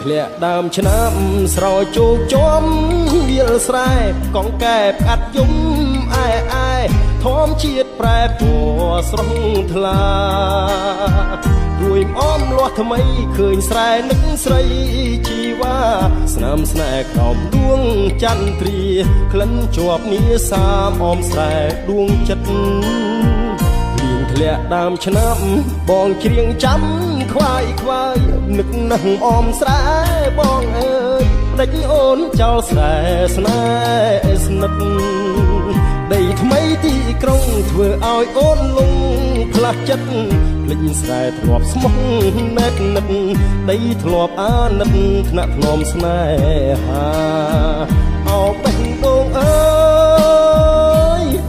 ធ្លាក់ដើមឆ្នាំស្រោចជោគជាំវាលស្រែកងកែបកាត់យំអែធម្មជាតិប្រែពណ៌ស្រស់ថ្លារួយអមលាស់ថ្មីឃើញស្រែនឹកស្រីជីវ៉ាស្នាមស្នេហ៍ក្រោមដួងចន្ទ្រាក្លិនជាប់នាសាមអមស្រែដួងចិត្តធ្លាក់ដើមឆ្នាំបងច្រៀងចាំខ្វាយនឹកនឹងអមស្រែបងអើយដេចអូនចោលស្រែស្នេហ៍ស្និទ្ធដីថ្មីទីក្រុងធ្វើឲ្យអូនលងផ្លាស់ចិត្តភ្លេចស្រែធ្លាប់ស្មោះណែតនិតដីធ្លាប់អាណិតថ្នាក់ធ្នមស្នេហា